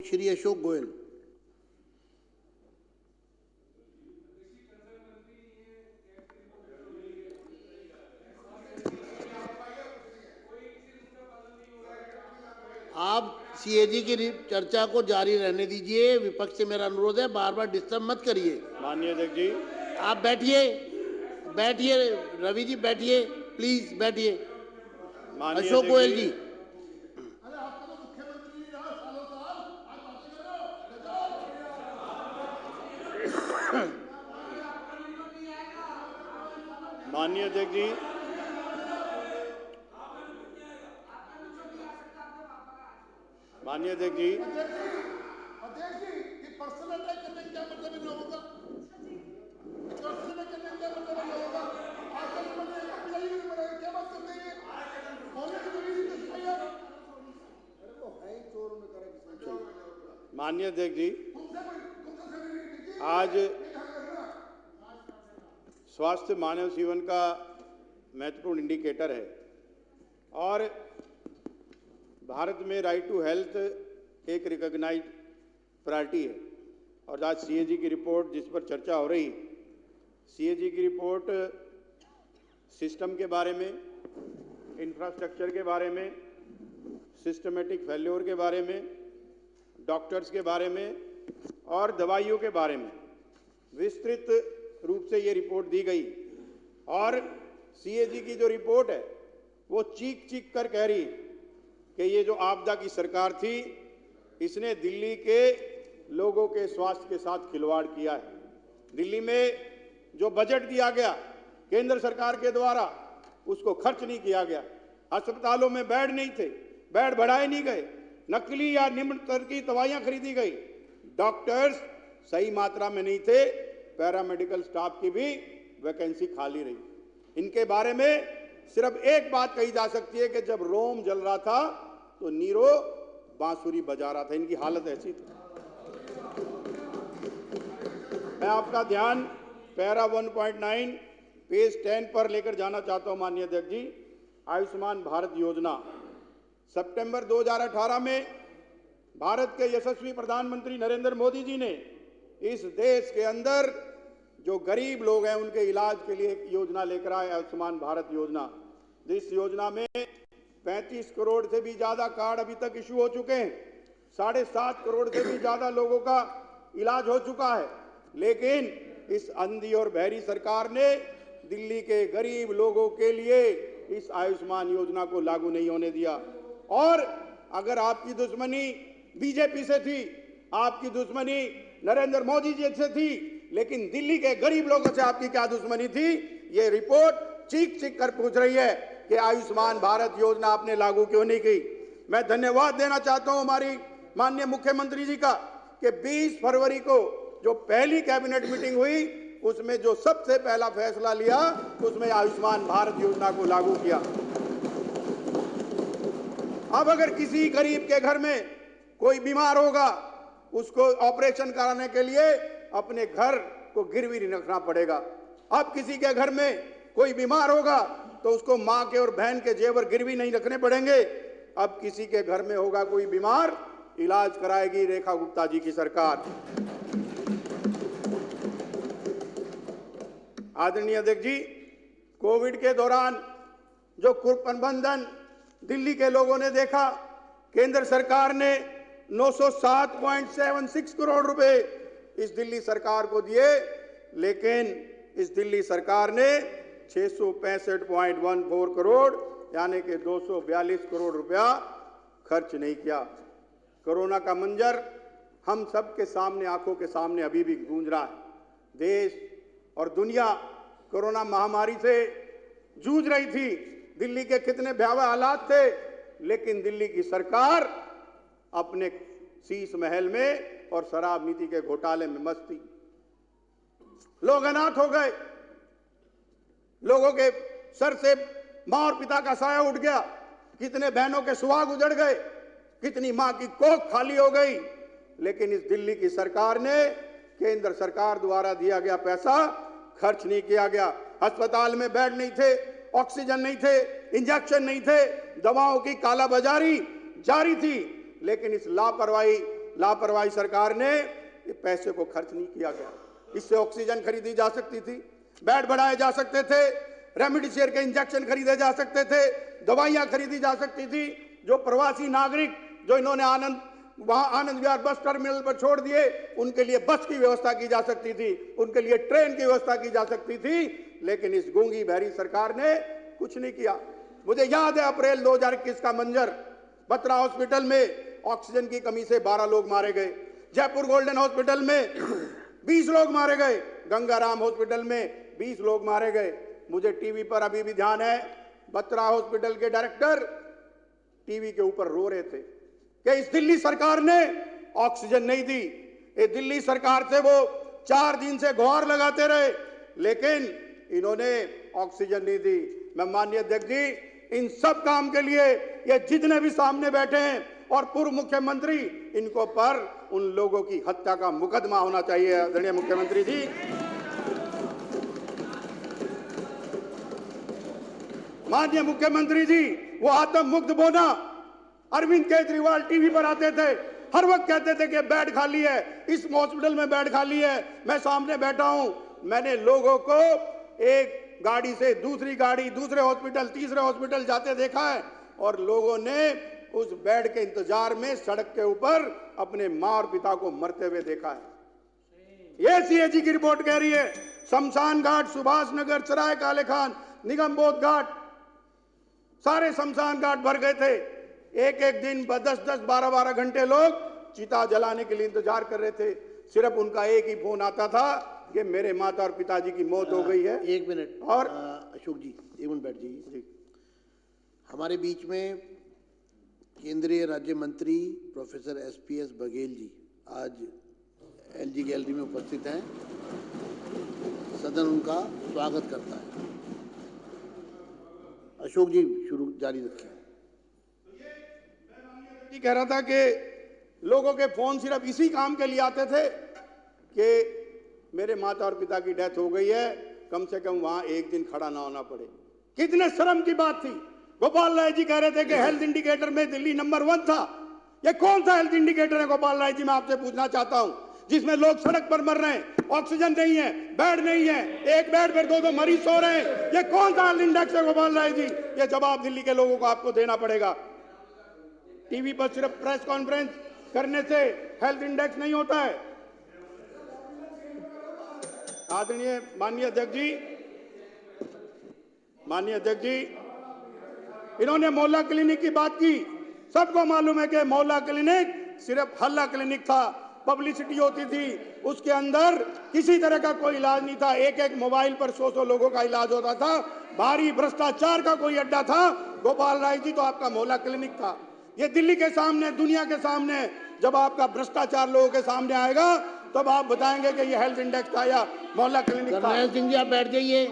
श्री अशोक गोयल। आप सीएजी की चर्चा को जारी रहने दीजिए। विपक्ष से मेरा अनुरोध है, बार बार डिस्टर्ब मत करिए। माननीय अध्यक्ष जी, आप बैठिए, बैठिए रवि जी, बैठिए प्लीज, बैठिए। अशोक गोयल जी। माननीय अध्यक्ष जी, माननीय अध्यक्ष जी, पर्सनल अटैक करने का क्या मतलब इन लोगों का? पर्सनल अटैक करने का क्या मतलब इन लोगों का? आजकल क्या बात करते हैं? माननीय अध्यक्ष जी, आज स्वास्थ्य मानव जीवन का महत्वपूर्ण इंडिकेटर है और भारत में राइट टू हेल्थ एक रिकॉग्नाइज्ड प्रायोरिटी है। और आज सीएजी की रिपोर्ट जिस पर चर्चा हो रही, सीएजी की रिपोर्ट सिस्टम के बारे में, इंफ्रास्ट्रक्चर के बारे में, सिस्टमेटिक फेल्योर के बारे में, डॉक्टर्स के बारे में और दवाइयों के बारे में विस्तृत रूप से ये रिपोर्ट दी गई। और सीएजी की जो रिपोर्ट है वो चीख चीख कर कह रही कि ये जो आपदा की सरकार थी, इसने दिल्ली के लोगों के स्वास्थ्य के साथ खिलवाड़ किया है। दिल्ली में जो बजट दिया गया केंद्र सरकार के द्वारा, उसको खर्च नहीं किया गया। अस्पतालों में बेड नहीं थे, बेड बढ़ाए नहीं गए, नकली या निम्न स्तर की दवाइयां खरीदी गई, डॉक्टर्स सही मात्रा में नहीं थे, पैरामेडिकल स्टाफ की भी वैकेंसी खाली रही। इनके बारे में सिर्फ एक बात कही जा सकती है कि जब रोम जल रहा था तो नीरो बांसुरी बजा रहा था। इनकी हालत ऐसी थी। मैं आपका ध्यान पैरा 1.9 पेज 10 पर लेकर जाना चाहता हूं। माननीय अध्यक्ष जी, आयुष्मान भारत योजना सितंबर 2018 में भारत के यशस्वी प्रधानमंत्री नरेंद्र मोदी जी ने इस देश के अंदर जो गरीब लोग हैं उनके इलाज के लिए एक योजना लेकर आए, आयुष्मान भारत योजना। जिस योजना में 35 करोड़ से भी ज्यादा कार्ड अभी तक इशू हो चुके हैं, 7.5 करोड़ से भी ज्यादा लोगों का इलाज हो चुका है। लेकिन इस अंधी और बहरी सरकार ने दिल्ली के गरीब लोगों के लिए इस आयुष्मान योजना को लागू नहीं होने दिया। और अगर आपकी दुश्मनी बीजेपी से थी, आपकी दुश्मनी नरेंद्र मोदी जी से थी, लेकिन दिल्ली के गरीब लोगों से आपकी क्या दुश्मनी थी? ये रिपोर्ट चीख चीख कर पूछ रही है कि आयुष्मान भारत योजना आपने लागू क्यों नहीं की। मैं धन्यवाद देना चाहता हूं हमारी माननीय मुख्यमंत्री जी का कि 20 फरवरी को जो पहली कैबिनेट मीटिंग हुई उसमें जो सबसे पहला फैसला लिया उसमें आयुष्मान भारत योजना को लागू किया। अब अगर किसी गरीब के घर में कोई बीमार होगा, उसको ऑपरेशन कराने के लिए अपने घर को गिरवी नहीं रखना पड़ेगा। अब किसी के घर में कोई बीमार होगा तो उसको मां के और बहन के जेवर गिरवी नहीं रखने पड़ेंगे। अब किसी के घर में होगा कोई बीमार, इलाज कराएगी रेखा गुप्ता जी की सरकार। आदरणीय अध्यक्ष जी, कोविड के दौरान जो कुप्रबंधन दिल्ली के लोगों ने देखा, केंद्र सरकार ने 907.76 करोड़ रुपए इस दिल्ली सरकार को दिए, लेकिन इस दिल्ली सरकार ने 665.14 करोड़ यानी कि 242 करोड़ रुपया खर्च नहीं किया। कोरोना का मंजर हम सबके सामने, आंखों के सामने अभी भी गूंज रहा है। देश और दुनिया कोरोना महामारी से जूझ रही थी। दिल्ली के कितने भयावह हालात थे, लेकिन दिल्ली की सरकार अपने शीश महल में और शराब नीति के घोटाले में मस्त थी। लोग अनाथ हो गए, लोगों के सर से मां और पिता का साया उठ गया, कितने बहनों के सुहाग उजड़ गए, कितनी मां की कोख खाली हो गई। लेकिन इस दिल्ली की सरकार ने केंद्र सरकार द्वारा दिया गया पैसा खर्च नहीं किया गया। अस्पताल में बेड नहीं थे, ऑक्सीजन नहीं थे, इंजेक्शन नहीं थे, दवाओं की कालाबाजारी जारी थी। लेकिन इस लापरवाही लापरवाही सरकार ने ये पैसे को खर्च नहीं किया गया। इससे ऑक्सीजन खरीदी जा सकती थी, बेड बढ़ाए जा सकते थे, रेमडेसिविर के इंजेक्शन खरीदे जा सकते थे, दवाइयां खरीदी जा सकती थी। जो प्रवासी नागरिक जो इन्होंने आनंद विहार बस टर्मिनल पर छोड़ दिए, उनके लिए बस की व्यवस्था की जा सकती थी, उनके लिए ट्रेन की व्यवस्था की जा सकती थी, लेकिन इस गूंगी बहरी सरकार ने कुछ नहीं किया। मुझे याद है अप्रैल 2021 का मंजर, बत्रा हॉस्पिटल में ऑक्सीजन की कमी से 12 लोग मारे गए, जयपुर गोल्डन हॉस्पिटल में 20 लोग मारे गए, गंगाराम हॉस्पिटल में 20 लोग मारे गए। मुझे टीवी पर अभी भी ध्यान है, बत्रा हॉस्पिटल के डायरेक्टर टीवी के ऊपर रो रहे थे कि इस दिल्ली सरकार ने ऑक्सीजन नहीं दी। ये दिल्ली सरकार से वो 4 दिन से गुहार लगाते रहे, लेकिन इन्होंने ऑक्सीजन नहीं दी। मैं माननीय अध्यक्ष जी, इन सब काम के लिए ये जितने भी सामने बैठे हैं और पूर्व मुख्यमंत्री, इनको पर उन लोगों की हत्या का मुकदमा होना चाहिए। आदरणीय मुख्यमंत्री जी, माननीय मुख्यमंत्री जी, वो आतंक मुक्त बोना, अरविंद केजरीवाल टीवी पर आते थे, हर वक्त कहते थे कि बेड खाली है, इस हॉस्पिटल में बेड खाली है। मैं सामने बैठा हूं, मैंने लोगों को एक गाड़ी से दूसरी गाड़ी, दूसरे हॉस्पिटल, तीसरे हॉस्पिटल जाते देखा है, और लोगों ने उस बेड के इंतजार में सड़क के ऊपर अपने मां और पिता को मरते हुए देखा है। ये सीएजी की रिपोर्ट कह रही है। शमशान घाट, सुभाष नगर, सराय काले खान, निगम बोध घाट, सारे शमशान घाट भर गए थे। एक एक दिन 10-10, 12-12 घंटे लोग चिता जलाने के लिए इंतजार कर रहे थे। सिर्फ उनका एक ही फोन आता था कि मेरे माता और पिताजी की मौत हो गई है। एक मिनट, और अशोक जी एक मिनट बैठ जाइए। हमारे बीच में केंद्रीय राज्य मंत्री प्रोफेसर SPS बघेल जी आज LG गैलरी में उपस्थित हैं। सदन उनका स्वागत करता है। अशोक जी शुरू जारी रखिए। कह रहा था कि लोगों के फोन सिर्फ इसी काम के लिए आते थे कि मेरे माता और पिता की डेथ हो गई है, कम से कम वहां एक दिन खड़ा ना होना पड़े। कितने शर्म की बात थी। गोपाल राय जी कह रहे थे कि हेल्थ इंडिकेटर में दिल्ली नंबर 1 था। ये कौन सा हेल्थ इंडिकेटर है गोपाल राय जी, मैं आपसे पूछना चाहता हूं, जिसमें लोग सड़क पर मर रहे हैं, ऑक्सीजन नहीं है, बेड नहीं है, एक बेड पर 2-2 मरीज सो रहे हैं। ये कौन सा हेल्थ इंडेक्स है गोपाल राय जी? ये जवाब दिल्ली के लोगों को आपको देना पड़ेगा। टीवी पर सिर्फ प्रेस कॉन्फ्रेंस करने से हेल्थ इंडेक्स नहीं होता है। आदरणीय माननीय अध्यक्ष जी, इन्होंने मोहल्ला क्लिनिक की बात की। सबको मालूम है कि मोहल्ला क्लिनिक सिर्फ हल्ला क्लिनिक था, पब्लिसिटी होती थी, उसके अंदर किसी तरह का कोई इलाज नहीं था। एक एक मोबाइल पर 100-100 लोगों का इलाज होता था। भारी भ्रष्टाचार का कोई अड्डा था। गोपाल राय जी तो आपका मोहल्ला क्लिनिक था। ये दिल्ली के सामने, दुनिया के सामने जब आपका भ्रष्टाचार लोगों के सामने आएगा, तब आप बताएंगे कि ये हेल्थ इंडेक्स था या मोहल्ला क्लिनिक था। सिंह जी आप बैठ जाइए।